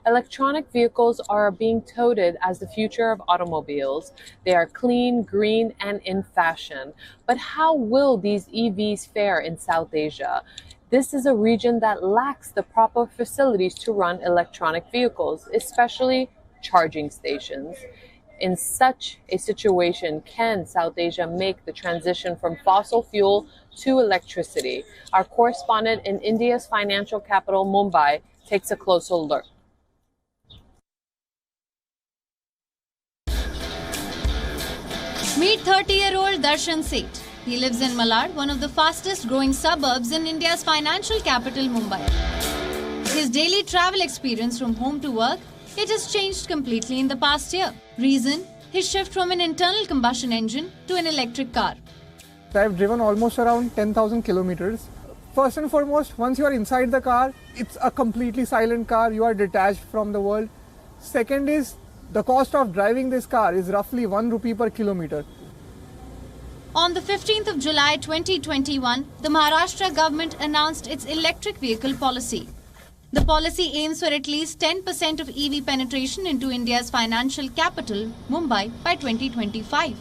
Electronic vehicles are being touted as the future of automobiles. They are clean, green, and in fashion. But how will these EVs fare in South Asia? This is a region that lacks the proper facilities to run electronic vehicles, especially charging stations. In such a situation, can South Asia make the transition from fossil fuel to electricity? Our correspondent in India's financial capital, Mumbai, takes a closer look. Meet 30-year-old Darshan Seth. He lives in Malad, one of the fastest growing suburbs in India's financial capital, Mumbai. His daily travel experience from home to work, it has changed completely in the past year. Reason, his shift from an internal combustion engine to an electric car. I've driven almost around 10,000 kilometers. First and foremost, once you are inside the car, it's a completely silent car. You are detached from the world. Second is, the cost of driving this car is roughly 1 rupee per kilometer. On the 15th of July 2021, the Maharashtra government announced its electric vehicle policy. The policy aims for at least 10% of EV penetration into India's financial capital, Mumbai, by 2025.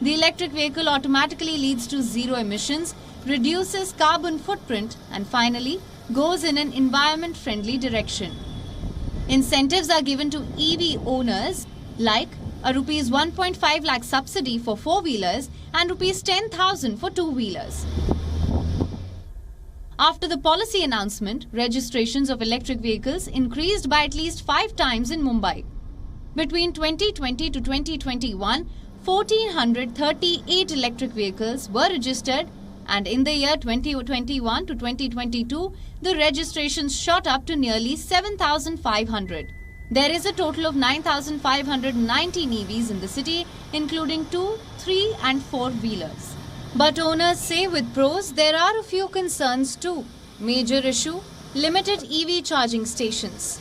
The electric vehicle automatically leads to zero emissions, reduces carbon footprint, and finally goes in an environment-friendly direction. Incentives are given to EV owners like a Rs 1.5 lakh subsidy for four-wheelers and Rs 10,000 for two-wheelers. After the policy announcement, registrations of electric vehicles increased by at least 5 times in Mumbai. Between 2020 to 2021, 1,438 electric vehicles were registered, and in the year 2021 to 2022, the registrations shot up to nearly 7,500. There is a total of 9,519 EVs in the city, including 2, 3 and 4-wheelers. But owners say with pros, there are a few concerns too. Major issue, limited EV charging stations.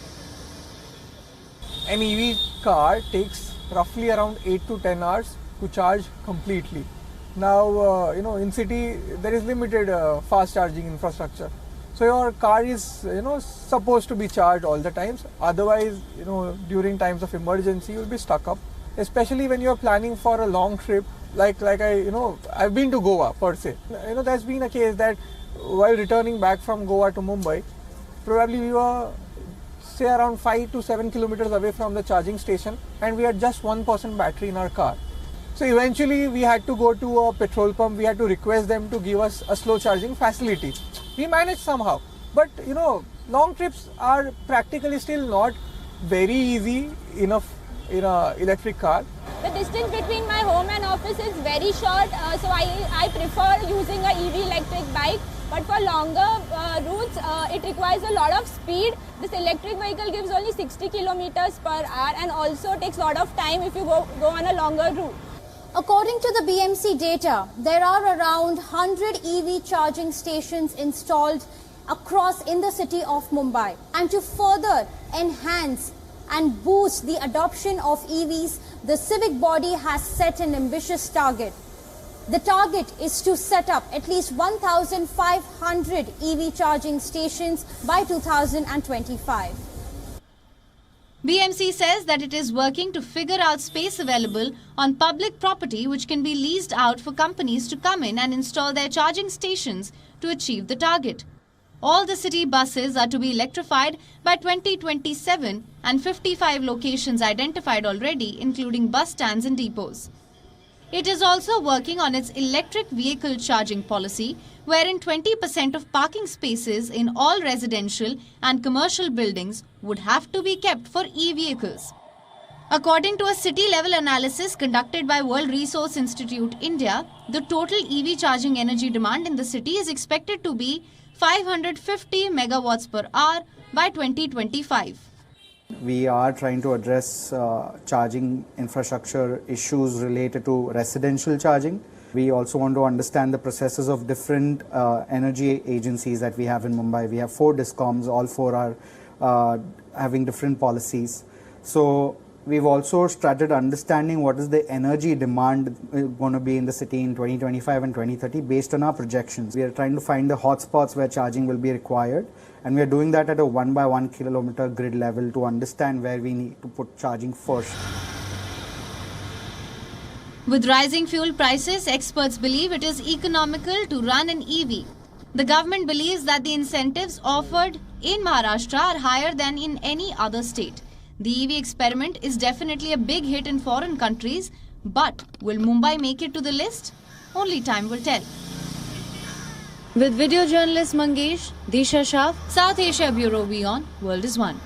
An EV car takes roughly around 8 to 10 hours to charge completely. Now, in city, there is limited fast charging infrastructure. So your car is, supposed to be charged all the times. Otherwise, during times of emergency, you'll be stuck up. Especially when you're planning for a long trip, like I've been to Goa per se. There's been a case that while returning back from Goa to Mumbai, probably we were, say, around 5 to 7 kilometers away from the charging station, and we had just 1% battery in our car. So eventually, we had to go to a petrol pump. We had to request them to give us a slow charging facility. We managed somehow, but long trips are practically still not very easy enough in an electric car. The distance between my home and office is very short, so I prefer using a EV electric bike. But for longer routes, it requires a lot of speed. This electric vehicle gives only 60 kilometers per hour and also takes a lot of time if you go on a longer route. According to the BMC data, there are around 100 EV charging stations installed across in the city of Mumbai. And to further enhance and boost the adoption of EVs, the civic body has set an ambitious target. The target is to set up at least 1,500 EV charging stations by 2025. BMC says that it is working to figure out space available on public property which can be leased out for companies to come in and install their charging stations to achieve the target. All the city buses are to be electrified by 2027 and 55 locations identified already, including bus stands and depots. It is also working on its electric vehicle charging policy, wherein 20% of parking spaces in all residential and commercial buildings would have to be kept for e-vehicles. According to a city-level analysis conducted by World Resource Institute India, the total EV charging energy demand in the city is expected to be 550 megawatts per hour by 2025. We are trying to address charging infrastructure issues related to residential charging. We also want to understand the processes of different energy agencies that we have in Mumbai. We have 4 DISCOMs, all 4 are having different policies. So We've also started understanding what is the energy demand going to be in the city in 2025 and 2030 based on our projections. We are trying to find the hotspots where charging will be required, and we are doing that at a 1 by 1 kilometer grid level to understand where we need to put charging first. With rising fuel prices, experts believe it is economical to run an EV. The government believes that the incentives offered in Maharashtra are higher than in any other state. The EV experiment is definitely a big hit in foreign countries, but will Mumbai make it to the list? Only time will tell. With video journalist Mangesh, Disha Shah, South Asia Bureau WION, World is One.